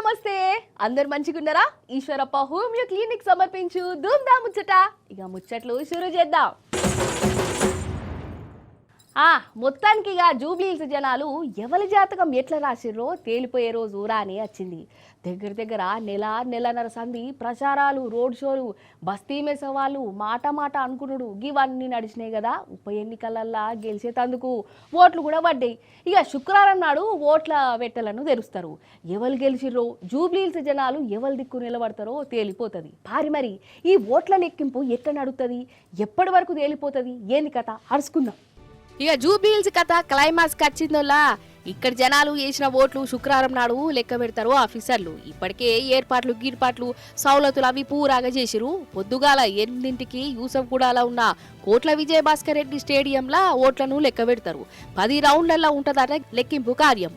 నమస్తే అందరు మంచిగున్నారా? Eeshwarappa homeo clinic సమర్పించు ధూమ్దా ముచ్చట. ఇక ముచ్చట్లు షురూ చేద్దాం. మొత్తానికి ఇక జూబ్లీహిల్స్ జనాలు ఎవరి జాతకం ఎట్లా రాసిర్రో తేలిపోయే రోజు రాని వచ్చింది. దగ్గర నెలన్నర సంది ప్రచారాలు, రోడ్ షోలు, బస్తీ మెసవాళ్ళు, మాట అనుకునుడు ఇవన్నీ నడిచినాయి కదా. ఉప ఎన్నికలల్లా గెలిచేతందుకు ఓట్లు కూడా పడ్డాయి. ఇక శుక్రవారం నాడు ఓట్ల వెట్టలను తెరుస్తారు. ఎవరు గెలిచిర్రో, జూబ్లీహిల్స్ జనాలు ఎవరి దిక్కు నిలబడతారో తేలిపోతుంది. మరి ఈ ఓట్ల లెక్కింపు ఎట్లా నడుస్తుంది, ఎప్పటి వరకు తేలిపోతుంది, ఏంది కథ అరుచుకుందాం. ఇక జూబ్లీహిల్స్ కథ క్లైమాక్స్ వచ్చిందోలా. ఇక్కడ జనాలు వేసిన ఓట్లు శుక్రవారం నాడు లెక్క పెడతారు ఆఫీసర్లు. ఇప్పటికే ఏర్పాట్లు సౌలతులు అవి పూరాగా చేసిరు. పొద్దుగాల 8ంటికి యూసఫ్గూడలో ఉన్న కోట్ల విజయభాస్కర్ రెడ్డి స్టేడియంలో ఓట్లను లెక్క పెడతారు. 10 రౌండ్లలో ఉంటదట లెక్కింపు కార్యం.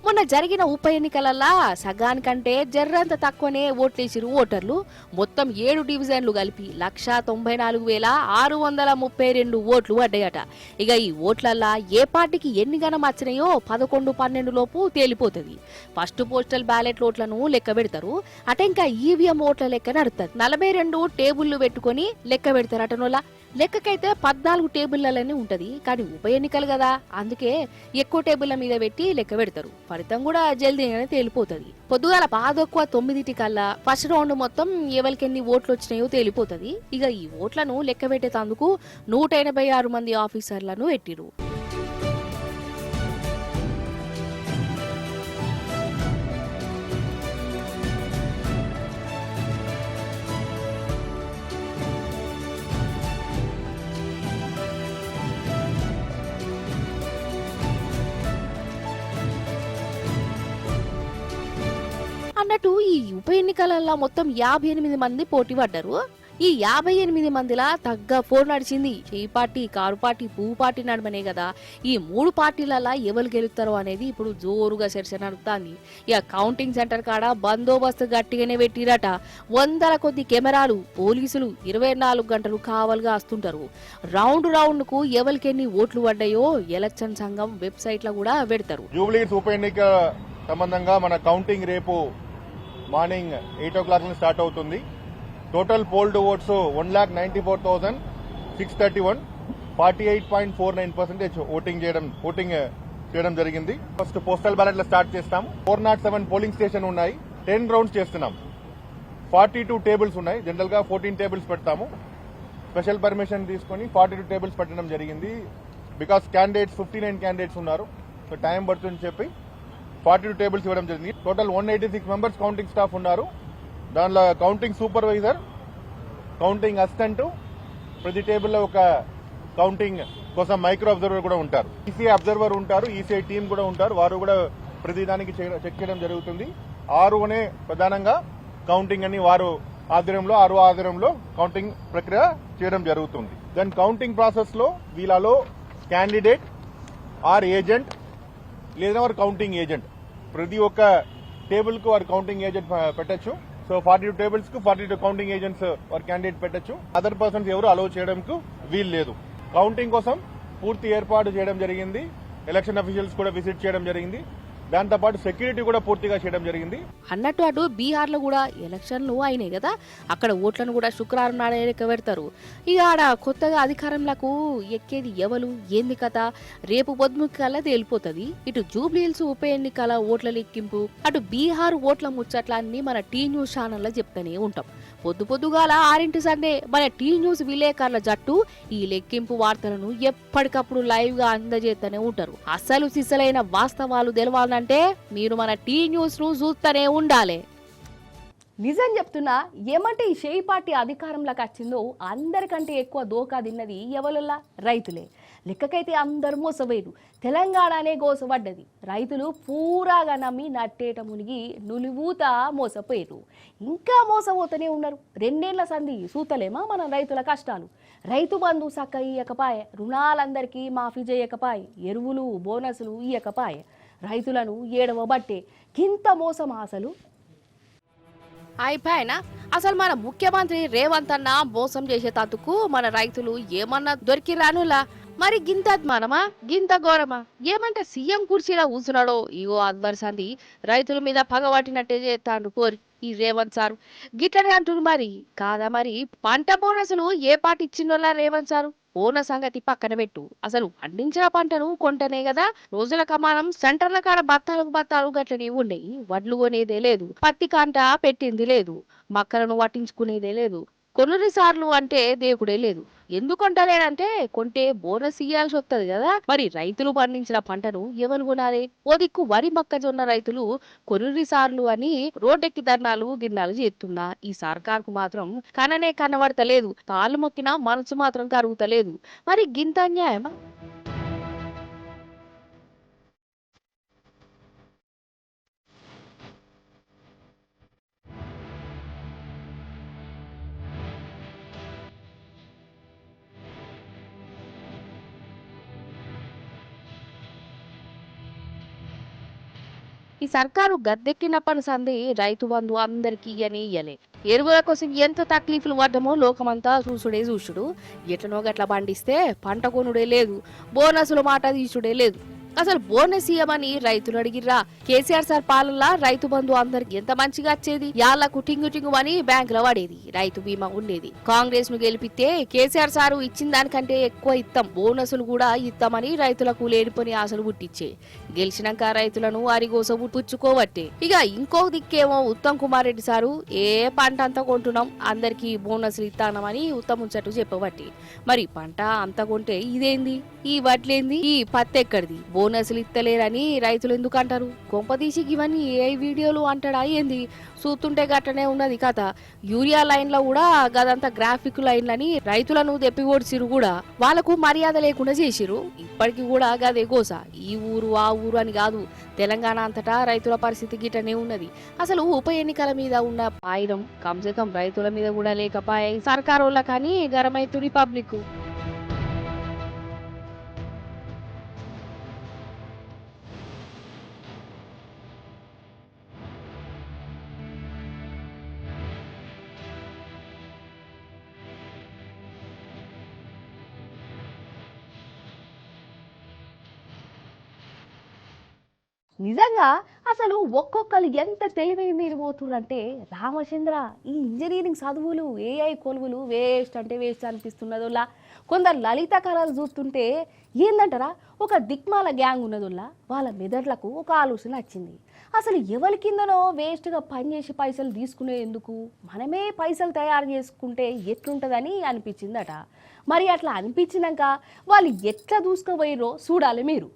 మొన్న జరిగిన ఉప ఎన్నికలల్లా సగానికంటే జర్రంత తక్కువనే ఓట్లేసిరు ఓటర్లు. మొత్తం 7 డివిజన్లు కలిపి 194,632 ఓట్లు పడ్డాయట. ఇక ఈ ఓట్లల్లా ఏ పార్టీకి ఎన్ని గణం వచ్చినాయో 11-12 లోపు తేలిపోతుంది. ఫస్ట్ పోస్టల్ బ్యాలెట్ ఓట్లను లెక్క పెడతారు. అట ఇంకా ఈవీఎం ఓట్ల లెక్క నడుతుంది. 42 టేబుళ్లు పెట్టుకుని లెక్క పెడతారు. అటనోలా లెక్కకైతే 14 టేబుళ్లలోనే ఉంటది. కానీ ఉప ఎన్నికలు కదా, అందుకే ఎక్కువ టేబుళ్ల మీద పెట్టి లెక్క పెడతారు. ఫలితం కూడా జల్దీగానే తేలిపోతుంది. పొద్దుగాల 9:10 ఫస్ట్ రౌండ్ మొత్తం ఎవరికెన్ని ఓట్లు వచ్చినాయో తేలిపోతుంది. ఇక ఈ ఓట్లను లెక్క పెట్టేందుకు 186 మంది ఆఫీసర్లను పెట్టిరు. అన్నట్టు ఈ ఉప ఎన్నికలలో మొత్తం 58 మంది పోటీ పడ్డారు. ఈ 58 మందిలా తగ్గ ఫోర్ నడిచింది. చేయి పార్టీ, కారు పార్టీ, పువ్వు పార్టీ నడమనే కదా. ఈ 3 పార్టీలలో ఎవరు గెలుస్తారో అనేది ఇప్పుడు జోరుగా చర్చ నడుపుతాంది. ఇక కౌంటింగ్ సెంటర్ కాడ బందోబస్తు గట్టిగానే పెట్టిరట. 100 కొద్ది కెమెరాలు, పోలీసులు 24 గంటలు కావలుగా వస్తుంటారు. రౌండ్ కు ఎవరికెన్ని ఓట్లు పడ్డాయో ఎలక్షన్ సంఘం వెబ్సైట్ లో కూడా పెడతారు. జూబ్లీహిల్స్ ఉప ఎన్నిక సంబంధంగా మన కౌంటింగ్ రేపు మార్నింగ్ 8 o'clock స్టార్ట్ అవుతుంది. టోటల్ పోల్డ్ ఓట్స్ 1,94,631, 48.49% ఓటింగ్ చేయడం జరిగింది. ఫస్ట్ పోస్టల్ బ్యాలెట్ స్టార్ట్ చేస్తాం. 407 పోలింగ్ స్టేషన్ ఉన్నాయి. 10 రౌండ్స్ చేస్తున్నాం. 42 టేబుల్స్ ఉన్నాయి. జనరల్ గా 14 టేబుల్స్ పెడతాము. స్పెషల్ పర్మిషన్ తీసుకుని 42 టేబుల్స్ పెట్టడం జరిగింది. బికాస్ 59 క్యాండిడేట్స్ ఉన్నారు, సో టైం పడుతుందని చెప్పి 42 టేబుల్స్ ఇవ్వడం జరిగింది. టోటల్ 186 మెంబర్స్ కౌంటింగ్ స్టాఫ్ ఉన్నారు. దానిలో కౌంటింగ్ సూపర్వైజర్, కౌంటింగ్ అసిస్టెంట్, ప్రతి టేబుల్లో ఒక కౌంటింగ్ కోసం మైక్రో అబ్జర్వర్ కూడా ఉంటారు. ఈసీఐ అబ్జర్వర్ ఉంటారు, ఈసీఐ టీం కూడా ఉంటారు. వారు కూడా ప్రతి దానికి చెక్ చేయడం జరుగుతుంది. 6 అనే ప్రధానంగా కౌంటింగ్ అని వారు ఆధ్వర్యంలో కౌంటింగ్ ప్రక్రియ చేయడం జరుగుతుంది. దాని కౌంటింగ్ ప్రాసెస్ లో వీళ్ళలో క్యాండిడేట్ ఆర్ ఏజెంట్ లేదా వారు కౌంటింగ్ ఏజెంట్, ప్రతి ఒక్క టేబుల్ కు వారు కౌంటింగ్ ఏజెంట్ పెట్టచ్చు. సో 42 టేబుల్స్ కు 42 కౌంటింగ్ ఏజెంట్స్ వారు క్యాండిడేట్ పెట్టచ్చు. అదర్ పర్సన్స్ ఎవరు అలౌ చేయడానికి వీలు లేదు. కౌంటింగ్ కోసం పూర్తి ఏర్పాటు చేయడం జరిగింది. ఎలక్షన్ అఫీషియల్స్ కూడా విజిట్ చేయడం జరిగింది. దాంతో పాటు సెక్యూరిటీ కూడా పూర్తిగా చేయడం జరిగింది. అన్నట్టు అటు బీహార్ లో కూడా ఎలక్షన్లు అయినాయి కదా, అక్కడ ఓట్లను కూడా శుక్రవారం నాడే లెక్క పెడతారు. ఇక ఆడ కొత్తగా అధికారంలకు ఎక్కేది ఎవరు, ఏంది కథ రేపు పొద్దుముక్కల్లా తేలిపోతుంది. ఇటు జూబ్లీహిల్స్ ఉప ఎన్నికల ఓట్ల లెక్కింపు, అటు బీహార్ ఓట్ల ముచ్చట్లన్నీ మన టీ న్యూస్ ఛానల్లో చెప్తూనే ఉంటాం. పొద్దుగాల 6 సండే మన టీ న్యూస్ విలేకరుల జట్టు ఈ లెక్కింపు వార్తలను ఎప్పటికప్పుడు లైవ్ గా అందజేస్తూనే ఉంటారు. అసలు సిసలైన వాస్తవాలు తెలవాలంటే మీరు మన టీ న్యూస్ ను చూస్తూనే ఉండాలి. నిజం చెప్తున్నా, ఏమంటే ఈ షేయి పార్టీ అధికారంలోకి వచ్చిందో అందరికంటే ఎక్కువ దోకా తిన్నది ఎవరల్లా రైతులే. లెక్కకైతే అందరు మోసపోయారు. తెలంగాణనే గోసపడ్డది. రైతులు పూరాగా నమ్మి నట్టేట మునిగి నులివూత మోసపోయారు. ఇంకా మోసపోతూనే ఉన్నారు. 2 ఏళ్ల సంధి సూతలేమా మన రైతుల కష్టాలు. రైతు బంధు సక్క ఇయ్యకపాయే, రుణాలందరికీ మాఫీ చేయకపాయే, ఎరువులు బోనసులు ఇయ్యకపాయే. రైతులను ఏడవబట్టే కింత మోసం అసలు అయిపోయినా అసలు మన ముఖ్యమంత్రి రేవంత్ అన్న మోసం చేసేటందుకు మన రైతులు ఏమన్నా దొరికిరానులా మరి గింత అద్మానమా గింత ఘోరమా ఏమంటే సీఎం కుర్చీలో కూర్చున్నాడో ఇగో అద్వర్సంది రైతుల మీద పగబట్టినట్టే చేస్తాడు కోరి ఈ రేవంత్ సారు గిట్లనే అంటున్నారు మరి కాదా మరి పంట బోనసులు ఏ పాట ఇచ్చిండోలా రేవంత్ సారు బోనస్ సంగతి పక్కన పెట్టు అసలు పండించిన పంటను కొంటనే కదా రోజుల కమానం సెంటర్ల కాడ బత్తాలకు బత్తాలు గట్లనే ఉండయి వడ్లు కొనేదే లేదు పత్తి కాంట పెట్టింది లేదు మక్కలను పట్టించుకునేదే లేదు కొన్ని సార్లు అంటే దేవుడే లేదు ఎందుకంటలేనంటే కొంటే బోనస్ ఇయ్యాల్సి వస్తుంది కదా మరి రైతులు పండించిన పంటను ఎవరు కొనాలి ఓ దిక్కు వరి మొక్కజొన్న రైతులు కొన్ని సార్లు అని రోడ్డెక్కి ధర్నాలు గిర్నాలు చేస్తున్నా ఈ సర్కార్కు మాత్రం కననే కనబడతలేదు తాళ్ళు మొక్కినా మనసు మాత్రం కరుగుతలేదు మరి గింత అన్యాయమా ఈ సర్కారు గద్దెక్కినప్పటి సంది రైతు బంధు అందరికి ఇయ్యని ఇయ్యలే ఎరువుల కోసం ఎంత తక్లీఫ్లు పడ్డమో లోకమంతా చూసుడు ఎట్లనో గట్ల పండిస్తే పంట కొనుడే లేదు బోనసుల మాట తీసుడే లేదు అసలు బోనస్ ఇయ్యమని రైతులు అడిగిర్రా కేసీఆర్ సార్ పాలనలా రైతు బంధు అందరికి ఎంత మంచిగా వచ్చేది యాళ్లకు టింగు అని బ్యాంకులో పడేది రైతు బీమా ఉండేది కాంగ్రెస్ ను గెలిపితే కేసీఆర్ సారు ఇచ్చిన దానికంటే ఎక్కువ ఇస్తాం బోనసులు కూడా ఇస్తామని రైతులకు లేనిపోని ఆశలు పుట్టించే గెలిచినాక రైతులను అరిగోస పుచ్చుకోవట్టే ఇక ఇంకో దిక్కేమో ఉత్తమ్ కుమార్ రెడ్డి సారు ఏ పంట అంతా కొంటున్నాం అందరికి బోనసులు ఇస్తానమని ఉత్తమ్ ముచ్చట్టు చెప్పబట్టి మరి పంట అంత కొంటే ఇదేంది ఈ వడ్లేంది ఈ పత్తి ఎక్కడిది బోనసులు ఇత్తలేరని రైతులు ఎందుకు అంటారు కొంపదీసి ఇవన్నీ ఏ వీడియోలు అంటాడా ఏంది చూస్తుంటే గట్టనే ఉన్నది కథ యూరియా లైన్ లో కూడా గదంతా గ్రాఫిక్ లైన్లని రైతులను దెప్పి ఓడిసిరు కూడా వాళ్ళకు మర్యాద లేకుండా చేసిరు ఇప్పటికి కూడా గదే గోస ఈ ఊరు ఆ ఊరు అని కాదు తెలంగాణ అంతటా రైతుల పరిస్థితి గిట్టనే ఉన్నది అసలు ఉప ఎన్నికల మీద ఉన్న పాయిరం కంసకం రైతుల మీద కూడా లేకపాయ సర్కారోళ్ళ కానీ గరమైతుడి పబ్లిక్ నిజంగా అసలు ఒక్కొక్కరు ఎంత తెలివై మీరు పోతుందంటే రామచంద్ర ఈ ఇంజనీరింగ్ చదువులు ఏఐ కొలువులు వేస్ట్ అంటే వేస్ట్ అనిపిస్తున్నదోలా కొందరు లలిత కళలు చూస్తుంటే ఏందంటారా ఒక దిక్మాల గ్యాంగ్ ఉన్నదోలా వాళ్ళ మెదడులకు ఒక ఆలోచన వచ్చింది అసలు ఎవరి కిందనో వేస్ట్గా పనిచేసి పైసలు తీసుకునే ఎందుకు మనమే పైసలు తయారు చేసుకుంటే ఎట్లుంటుందని అనిపించిందట మరి అట్లా అనిపించినాక వాళ్ళు ఎట్లా దూసుకుపోయిరో చూడాలి మీరు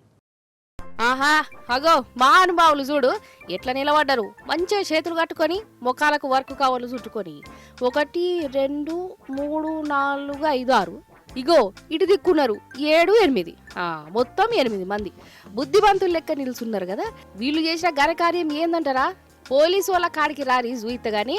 ఆహా అగో మా అనుభావులు చూడు ఎట్లా నిలబడ్డారు మంచిగా చేతులు కట్టుకొని ముఖాలకు వర్క్ కావాలి చుట్టుకొని 1 2 3 4 5 6 ఇగో ఇటు దిక్కున్నారు 7 8 మొత్తం 8 మంది బుద్ధిమంతులు లెక్క నిలుచున్నారు కదా వీళ్ళు చేసిన ఘనకార్యం ఏందంటారా పోలీసు వాళ్ళ కాడికి రారి చూయిత గాని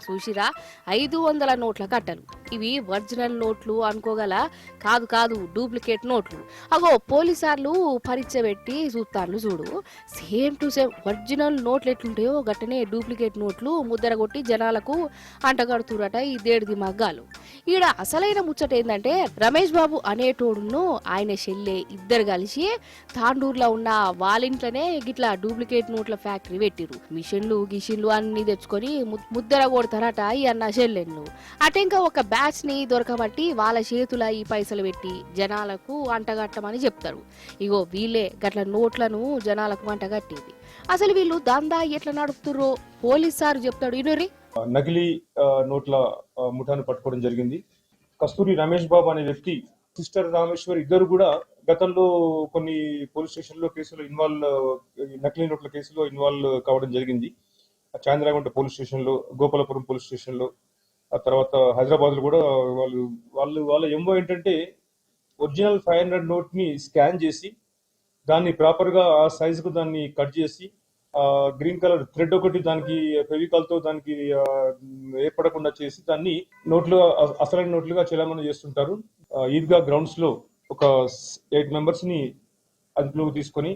చూసిరా 500 నోట్ల కట్టలు ఇవి ఒరిజినల్ నోట్లు అనుకోగల కాదు కాదు డూప్లికేట్ నోట్లు అగో పోలీసార్లు పరీక్ష పెట్టి చూస్తాను చూడు సేమ్ టు సేమ్ ఒరిజినల్ నోట్లు ఎట్లుంటాయో గట్టనే డూప్లికేట్ నోట్లు ముద్దర కొట్టి జనాలకు అంటగడుతురట ఈ దేడిది మగ్గాలు ఈడ అసలైన ముచ్చట ఏంటంటే రమేష్ బాబు అనేటోడును ఆయన చెల్లె ఇద్దరు కలిసి తాండూరులో ఉన్న వాళ్ళింట్లోనే గిట్లా డూప్లికేట్ నోట్ల ఫ్యాక్టరీ పెట్టిరు మిషన్లు గిషన్లు అన్ని తెచ్చుకొని ముద్దర కొడతారట ఈ అన్న చెల్లెళ్ళు అటెంకా ఒక బ్యాచ్ ని దొరకబట్టి వాళ్ళ చేతుల ఈ పైసలు పెట్టి జనాలకు అంటగట్టమని చెప్తారు ఇగో వీళ్ళే గట్ల నోట్లను జనాలకు అంటగట్టేది అసలు వీళ్ళు దందా ఎట్లా నడుపుతుర్రో పోలీస్ సార్ చెప్తాడు ఇనురి నకిలీ నోట్ల ముఠాను పట్టుకోవడం జరిగింది కస్తూరి రమేష్ బాబు అనే వ్యక్తి సిస్టర్ రామేశ్వర్ ఇద్దరు కూడా గతంలో కొన్ని పోలీస్ స్టేషన్లో కేసులో నకిలీ నోట్ల కేసులో ఇన్వాల్వ్ కావడం జరిగింది చాంద్రాగుంట పోలీస్ స్టేషన్లో గోపాలపురం పోలీస్ స్టేషన్లో ఆ తర్వాత హైదరాబాద్ లో కూడా వాళ్ళ ఎంఓ ఏంటంటే ఒరిజినల్ 500 నోట్ ని స్కాన్ చేసి దాన్ని ప్రాపర్ గా ఆ సైజ్ కు దాన్ని కట్ చేసి గ్రీన్ కలర్ థ్రెడ్ ఒకటి దానికి ఫెవికాల్ తో దానికి ఏర్పడకుండా చేసి దాన్ని నోట్లుగా అసలైన నోట్లుగా చెలామణి చేస్తుంటారు. ఈద్గా గ్రౌండ్స్ లో ఒక 8 మెంబర్స్ ని అదుపులోకి తీసుకొని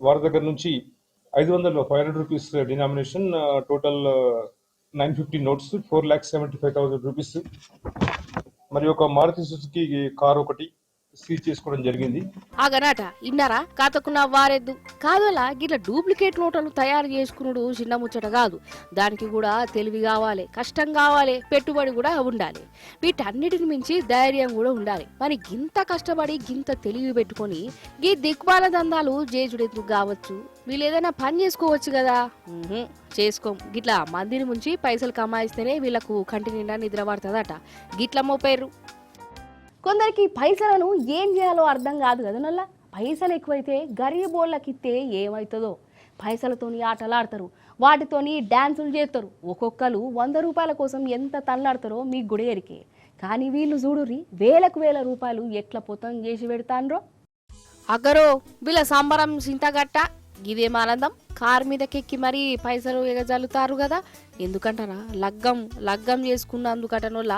వారి దగ్గర నుంచి 500 rupees denomination, total 950 notes, 4,75,000 rupees, మరి ఒక మారుతి సుజుకి కార్ ఒకటి సీజ్ చేసుకోవడం జరిగింది. ఆగనాట ఇన్నారా కాతకున్న వారెద్దు కాదలా గిట్ల డూప్లికేట్ నోట్లను తయారు చేసుకున్నాడు చిన్న ముచ్చట కాదు. దానికి కూడా తెలివి కావాలి, కష్టం కావాలి, పెట్టుబడి కూడా ఉండాలి. వీటన్నిటిని మించి ధైర్యం కూడా ఉండాలి. మరి గింత కష్టపడి గింత తెలివి పెట్టుకొని గీ దిక్మాల దందాలు జేజుడెందుకు కావచ్చు? వీళ్ళు ఏదైనా పని చేసుకోవచ్చు కదా. చేసుకోం. గిట్లా మందిని ముంచి పైసలు కమాయిస్తేనే వీళ్ళకు కంటి నిండా నిద్ర పడుతుందట. గిట్ల మోపేరు. కొందరికి పైసలను ఏం చేయాలో అర్థం కాదు కదా నల్ల. పైసలు ఎక్కువైతే గరీబోళ్ళకిస్తే ఏమవుతుందో. పైసలతోని ఆటలాడతారు, వాటితోని డ్యాన్సులు చేస్తారు. ఒక్కొక్కరు 100 రూపాయల కోసం ఎంత తల్లాడతారో మీకు కూడా ఎరికే. కానీ వీళ్ళు చూడుర్రి వేలకు వేల రూపాయలు ఎట్లా పొతం చేసి పెడతాన్రో. అగ్గరో వీళ్ళ సంబరం సింతగట్ట. గిదేం ఆనందం. కారు మీదకెక్కి మరీ పైసలు ఎగజల్లుతారు కదా. ఎందుకంటారా లగ్గం చేసుకున్నందుకటనోళ్ళ.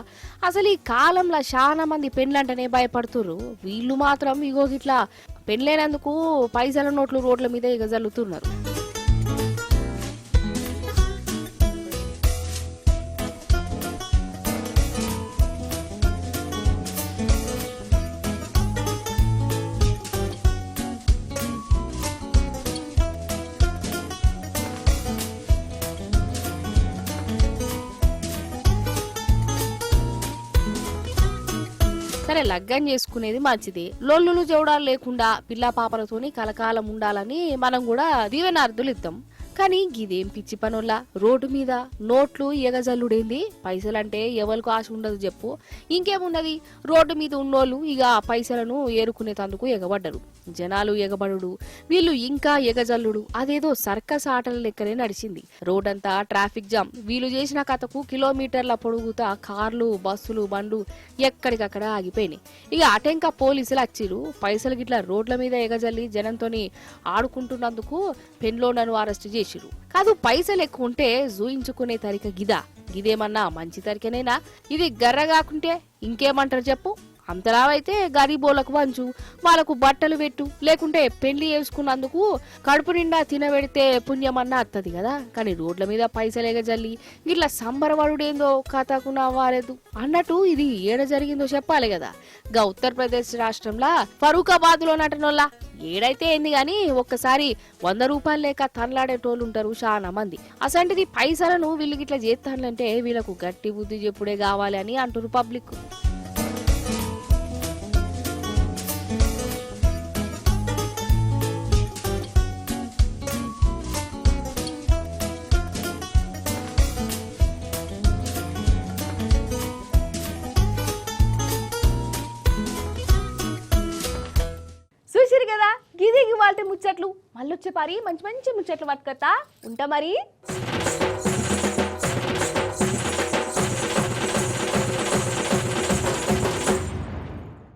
అసలు ఈ కాలంలో చాలా మంది పెళ్ళంటేనే భయపడుతుర్రు. వీళ్ళు మాత్రం ఇగో ఇట్లా పెళ్ళైనందుకు పైసల నోట్లు రోడ్ల మీద ఎగజల్లుతున్నారు. సరే లగ్గం చేసుకునేది మంచిది. లొల్లులు జోడాలు లేకుండా పిల్ల పాపలతోని కలకాలం ఉండాలని మనం కూడా దీవెనార్థులు ఇద్దాం. కానీ గిదేం పిచ్చి పనుల్లా రోడ్డు మీద నోట్లు ఎగజల్లుడేంది? పైసలంటే ఎవరికి ఆశ ఉండదు చెప్పు. ఇంకేమున్నది, రోడ్డు మీద ఉన్నోళ్ళు ఇక పైసలను ఏరుకునేటందుకు ఎగబడ్డరు. జనాలు ఎగబడుడు, వీళ్ళు ఇంకా ఎగజల్లుడు, అదేదో సర్కస్ ఆటల లెక్కనే నడిచింది. రోడ్డంతా ట్రాఫిక్ జామ్. వీళ్ళు చేసిన కథకు కిలోమీటర్ల పొడుగుతా కార్లు, బస్సులు, బండ్లు ఎక్కడికక్కడ ఆగిపోయినాయి. ఇక అటెంక పోలీసులు వచ్చిరు. పైసలు గిట్లా రోడ్ల మీద ఎగజల్లి జనంతోని ఆడుకుంటున్నందుకు పెన్లోనను అరెస్ట్ చేసిరు. కాదు పైసలు ఎక్కువ ఉంటే జూయించుకునే తరిక గిదేమన్నా మంచి తరికనేనా? ఇది గర్రగాకుంటే ఇంకేమంటారు చెప్పు. అంతలావైతే గరీబోళ్లకు పంచు, వాళ్ళకు బట్టలు పెట్టు, లేకుంటే పెళ్లి చేసుకున్నందుకు కడుపు నిండా తినబెడితే పుణ్యమన్నా అత్తది కదా. కానీ రోడ్ల మీద పైసలేగజల్లి ఇట్లా సంబరపడుడేందో కథకు నవ్వాలేదు అన్నట్టు. ఇది ఏడ జరిగిందో చెప్పాలి కదా. గా ఉత్తరప్రదేశ్ రాష్ట్రంలో ఫరూకాబాద్ లో నటనోళ్ళ ఏడైతే ఏంది గాని ఒక్కసారి 100 రూపాయలు లేక తనలాడేటోళ్ళు ఉంటారు చాలా మంది. అసంటిది పైసలను వీళ్ళు గిట్లా చేస్తానంటే వీళ్ళకు గట్టి బుద్ధి చెప్పుడే కావాలి అని అంటారు పబ్లిక్. చూసిరు కదా గిదిగి వాళ్ళ ముచ్చట్లు. మళ్ళొచ్చే పారి మంచి మంచి ముచ్చట్లు పట్టుకతా ఉంటా మరి.